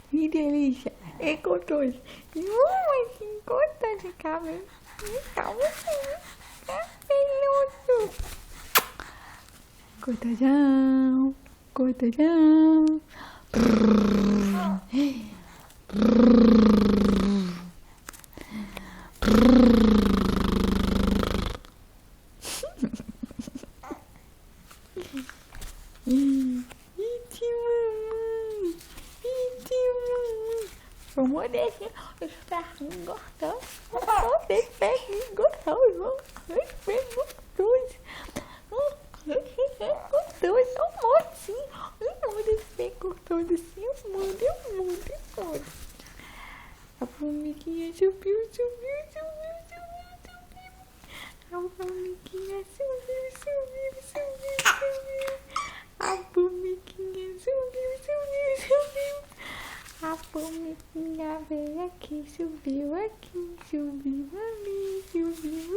Que delícia. Encontrou. Aqui encontra de cabelo. Calma assim. Cabeludo. Cortajão. Cortajão. Vamos deixar os perninhos gostosos. Vamos deixar os perninhos gostosos. Os perninhos gostosos. Gostoso, amor, sim. Amor, esse bem gostoso, sim. Amor. A formiguinha subiu. A formiguinha subiu. A formiguinha subiu. A formiguinha veio aqui, subiu ali, subiu